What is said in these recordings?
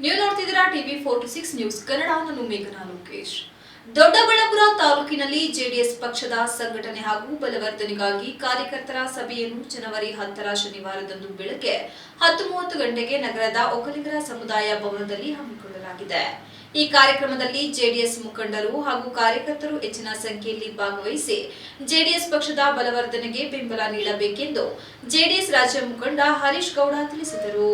ನೀವು ನೋಡ್ತಿದ್ದೀರಾ TV 46 news Kannada. ನಾನು ಮೇಘನಾ ಲೋಕೇಶ್. ದೊಡ್ಡಬಳ್ಳಾಪುರ ತಾಲೂಕಿನಲ್ಲಿ ಜೆಡಿಎಸ್ ಪಕ್ಷದ ಸಂಘಟನೆ ಹಾಗೂ ಬಲವರ್ಧನೆಗಾಗಿ ಕಾರ್ಯಕರ್ತರ ಸಭೆಯನ್ನು ಜನವರಿ 10ರ ಶನಿವಾರದಂದು ಬೆಳಗ್ಗೆ 10:30 ಗಂಟೆಗೆ ನಗರದ ಒಕ್ಕಲಿಗರ ಸಮುದಾಯ ಭವನದಲ್ಲಿ ಹಮ್ಮಿಕೊಳ್ಳಲಾಗಿದೆ. ಈ ಕಾರ್ಯಕ್ರಮದಲ್ಲಿ ಜೆಡಿಎಸ್ ಮುಖಂಡರು ಹಾಗೂ ಕಾರ್ಯಕರ್ತರು ಹೆಚ್ಚಿನ ಸಂಖ್ಯೆಯಲ್ಲಿ ಭಾಗವಹಿಸಿ ಜೆಡಿಎಸ್ ಪಕ್ಷದ ಬಲವರ್ಧನೆಗೆ ಬೆಂಬಲ ನೀಡಬೇಕೆಂದು ಜೆಡಿಎಸ್ ರಾಜ್ಯ ಮುಖಂಡ ಹರೀಶ್ ಗೌಡ ತಿಳಿಸಿದರು.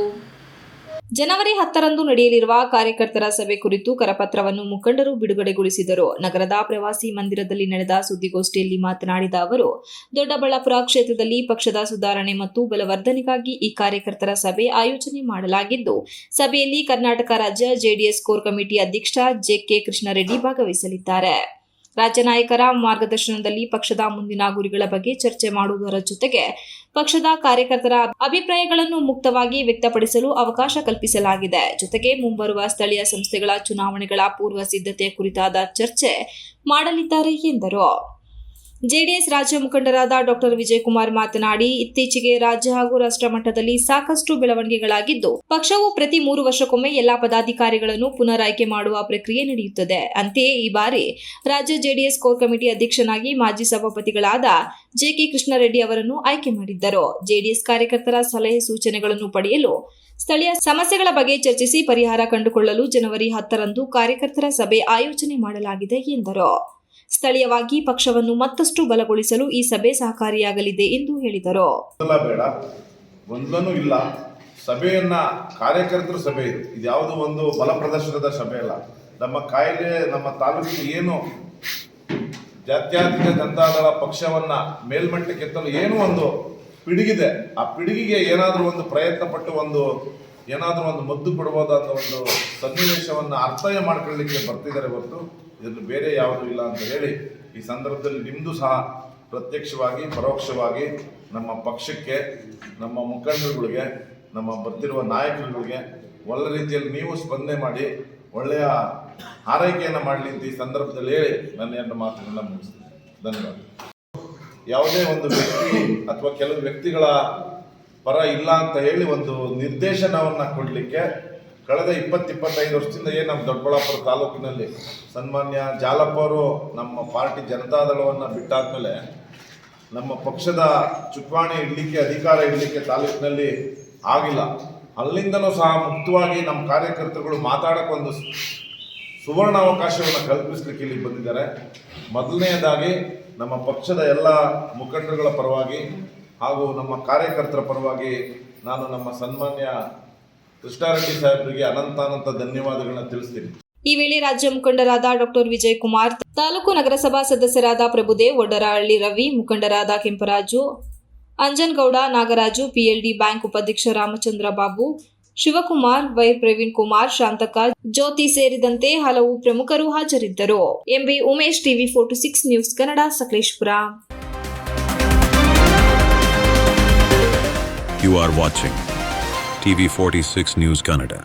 ಜನವರಿ 10ರಂದು ನಡೆಯಲಿರುವ ಕಾರ್ಯಕರ್ತರ ಸಭೆ ಕುರಿತು ಕರಪತ್ರವನ್ನು ಮುಖಂಡರು ಬಿಡುಗಡೆಗೊಳಿಸಿದರು. ನಗರದ ಪ್ರವಾಸಿ ಮಂದಿರದಲ್ಲಿ ನಡೆದ ಸುದ್ದಿಗೋಷ್ಠಿಯಲ್ಲಿ ಮಾತನಾಡಿದ ಅವರು, ದೊಡ್ಡಬಳ್ಳಾಪುರ ಕ್ಷೇತ್ರದಲ್ಲಿ ಪಕ್ಷದ ಸುಧಾರಣೆ ಮತ್ತು ಬಲವರ್ಧನೆಗಾಗಿ ಈ ಕಾರ್ಯಕರ್ತರ ಸಭೆ ಆಯೋಜನೆ ಮಾಡಲಾಗಿದ್ದು, ಸಭೆಯಲ್ಲಿ ಕರ್ನಾಟಕ ರಾಜ್ಯ ಜೆಡಿಎಸ್ ಕೋರ್ ಕಮಿಟಿ ಅಧ್ಯಕ್ಷ ಜೆ.ಕೆ. ಕೃಷ್ಣಾರೆಡ್ಡಿ ಭಾಗವಹಿಸಲಿದ್ದಾರೆ. ರಾಜ್ಯ ನಾಯಕರ ಮಾರ್ಗದರ್ಶನದಲ್ಲಿ ಪಕ್ಷದ ಮುಂದಿನ ಗುರಿಗಳ ಬಗ್ಗೆ ಚರ್ಚೆ ಮಾಡುವುದರ ಜೊತೆಗೆ ಪಕ್ಷದ ಕಾರ್ಯಕರ್ತರ ಅಭಿಪ್ರಾಯಗಳನ್ನು ಮುಕ್ತವಾಗಿ ವ್ಯಕ್ತಪಡಿಸಲು ಅವಕಾಶ ಕಲ್ಪಿಸಲಾಗಿದೆ. ಜೊತೆಗೆ ಮುಂಬರುವ ಸ್ಥಳೀಯ ಸಂಸ್ಥೆಗಳ ಚುನಾವಣೆಗಳ ಪೂರ್ವ ಸಿದ್ಧತೆಯ ಕುರಿತಾದ ಚರ್ಚೆ ಮಾಡಲಿದ್ದಾರೆ ಎಂದರು. ಜೆಡಿಎಸ್ ರಾಜ್ಯ ಮುಖಂಡರಾದ ಡಾ. ವಿಜಯಕುಮಾರ್ ಮಾತನಾಡಿ, ಇತ್ತೀಚೆಗೆ ರಾಜ್ಯ ಹಾಗೂ ರಾಷ್ಟ್ರ ಮಟ್ಟದಲ್ಲಿ ಸಾಕಷ್ಟು ಬೆಳವಣಿಗೆಗಳಾಗಿದ್ದು, ಪಕ್ಷವು ಪ್ರತಿ 3 ವರ್ಷಕ್ಕೊಮ್ಮೆ ಎಲ್ಲಾ ಪದಾಧಿಕಾರಿಗಳನ್ನು ಪುನರ್ ಆಯ್ಕೆ ಮಾಡುವ ಪ್ರಕ್ರಿಯೆ ನಡೆಯುತ್ತದೆ. ಅಂತೆಯೇ ಈ ಬಾರಿ ರಾಜ್ಯ ಜೆಡಿಎಸ್ ಕೋರ್ ಕಮಿಟಿ ಅಧ್ಯಕ್ಷನಾಗಿ ಮಾಜಿ ಸಭಾಪತಿಗಳಾದ ಜೆ.ಕೆ. ಕೃಷ್ಣಾರೆಡ್ಡಿ ಅವರನ್ನು ಆಯ್ಕೆ ಮಾಡಿದ್ದರು. ಜೆಡಿಎಸ್ ಕಾರ್ಯಕರ್ತರ ಸಲಹೆ ಸೂಚನೆಗಳನ್ನು ಪಡೆಯಲು ಸ್ಥಳೀಯ ಸಮಸ್ಯೆಗಳ ಬಗ್ಗೆ ಚರ್ಚಿಸಿ ಪರಿಹಾರ ಕಂಡುಕೊಳ್ಳಲು ಜನವರಿ 10ರಂದು ಕಾರ್ಯಕರ್ತರ ಸಭೆ ಆಯೋಜನೆ ಮಾಡಲಾಗಿದೆ ಎಂದರು. ಸ್ಥಳೀಯವಾಗಿ ಪಕ್ಷವನ್ನು ಮತ್ತಷ್ಟು ಬಲಗೊಳಿಸಲು ಈ ಸಭೆ ಸಹಕಾರಿಯಾಗಲಿದೆ ಎಂದು ಹೇಳಿದರು. ಗೊಂದಲನೂ ಇಲ್ಲ. ಸಭೆಯನ್ನ ಕಾರ್ಯಕರ್ತರ ಸಭೆ ಇದು. ಇದ್ಯಾವುದು ಒಂದು ಬಲ ಪ್ರದರ್ಶನದ ಸಭೆ ಅಲ್ಲ. ನಮ್ಮ ತಾಲೂಕಿಗೆ ಏನು ಜಾತ್ಯತೀತ ಜನತಾದಳ ಪಕ್ಷವನ್ನ ಮೇಲ್ಮಟ್ಟಕ್ಕೆ ಎತ್ತಲು ಏನು ಒಂದು ಪಿಡುಗಿದೆ, ಆ ಪಿಡುಗಿಗೆ ಏನಾದರೂ ಒಂದು ಪ್ರಯತ್ನ ಪಟ್ಟು ಏನಾದರೂ ಒಂದು ಮದ್ದು ಕೊಡಬಹುದಾದ ಒಂದು ಸನ್ನಿವೇಶವನ್ನು ಅರ್ಥಯ ಮಾಡ್ಕೊಳ್ಳಿಕ್ಕೆ ಬರ್ತಿದ್ದಾರೆ ಹೊರತು ಇದನ್ನು ಬೇರೆ ಯಾವುದೂ ಇಲ್ಲ ಅಂತ ಹೇಳಿ ಈ ಸಂದರ್ಭದಲ್ಲಿ ನಿಮ್ಮದು ಸಹ ಪ್ರತ್ಯಕ್ಷವಾಗಿ ಪರೋಕ್ಷವಾಗಿ ನಮ್ಮ ಪಕ್ಷಕ್ಕೆ, ನಮ್ಮ ಮುಖಂಡರುಗಳಿಗೆ, ನಮ್ಮ ಬರ್ತಿರುವ ನಾಯಕರುಗಳಿಗೆ ಒಳ್ಳೆ ರೀತಿಯಲ್ಲಿ ನೀವು ಸ್ಪಂದನೆ ಮಾಡಿ ಒಳ್ಳೆಯ ಆರೈಕೆಯನ್ನು ಮಾಡಲಿ ಅಂತ ಈ ಸಂದರ್ಭದಲ್ಲಿ ಹೇಳಿ ನನ್ನ 2 ಮಾತುಗಳನ್ನ ಮುಗಿಸ್ತೀನಿ. ಧನ್ಯವಾದ. ಯಾವುದೇ ಒಂದು ವ್ಯಕ್ತಿ ಅಥವಾ ಕೆಲವು ವ್ಯಕ್ತಿಗಳ ಪರ ಇಲ್ಲ ಅಂತ ಹೇಳಿ ಒಂದು ನಿರ್ದೇಶನವನ್ನು ಕೊಡಲಿಕ್ಕೆ ಕಳೆದ 20-25 ವರ್ಷದಿಂದ ನಮ್ಮ ದೊಡ್ಡಬಳ್ಳಾಪುರ ತಾಲೂಕಿನಲ್ಲಿ ಸನ್ಮಾನ್ಯ ಜಾಲಪ್ಪ ಅವರು ನಮ್ಮ ಪಾರ್ಟಿ ಜನತಾದಳವನ್ನು ಬಿಟ್ಟಾದ್ಮೇಲೆ ನಮ್ಮ ಪಕ್ಷದ ಚುಕ್ಕಾಣಿ ಇಡಲಿಕ್ಕೆ, ಅಧಿಕಾರ ಇಡಲಿಕ್ಕೆ ತಾಲೂಕಿನಲ್ಲಿ ಆಗಿಲ್ಲ. ಅಲ್ಲಿಂದನೂ ಸಹ ಮುಕ್ತವಾಗಿ ನಮ್ಮ ಕಾರ್ಯಕರ್ತರುಗಳು ಮಾತಾಡೋಕ್ಕೊಂದು ಸುವರ್ಣ ಅವಕಾಶವನ್ನು ಕಲ್ಪಿಸಲಿಕ್ಕೆ ಇಲ್ಲಿ ಬಂದಿದ್ದಾರೆ. ಮೊದಲನೆಯದಾಗಿ ನಮ್ಮ ಪಕ್ಷದ ಎಲ್ಲ ಮುಖಂಡರುಗಳ ಪರವಾಗಿ ಹಾಗೂ ನಮ್ಮ ಕಾರ್ಯಕರ್ತರ ಪರವಾಗಿ ನಾನು ನಮ್ಮ ಸನ್ಮಾನ್ಯ ಕೃಷ್ಣಾರೆಡ್ಡಿ ಸಾಹೇಬರಿಗೆ ಅನಂತ ಧನ್ಯವಾದಗಳನ್ನ ತಿಳಿಸ್ತೀನಿ. ಈ ವೇಳೆ ರಾಜ್ಯ ಮುಖಂಡರಾದ ಡಾ. ವಿಜಯಕುಮಾರ್, ತಾಲೂಕು ನಗರಸಭಾ ಸದಸ್ಯರಾದ ಪ್ರಭುದೇವ್, ಒಡ್ಡರಹಳ್ಳಿ ರವಿ, ಮುಖಂಡರಾದ ಕೆಂಪರಾಜು, ಅಂಜನಗೌಡ, ನಾಗರಾಜು, ಪಿಎಲ್ಡಿ ಬ್ಯಾಂಕ್ ಉಪಾಧ್ಯಕ್ಷ ರಾಮಚಂದ್ರ ಬಾಬು, ಶಿವಕುಮಾರ್, ವೈರ್ ಪ್ರವೀಣ್ ಕುಮಾರ್, ಶಾಂತಕ, ಜ್ಯೋತಿ ಸೇರಿದಂತೆ ಹಲವು ಪ್ರಮುಖರು ಹಾಜರಿದ್ದರು. MB Umesh, TV 46 news Kannada, Sakleshpur. You are watching TV 46 News Kannada.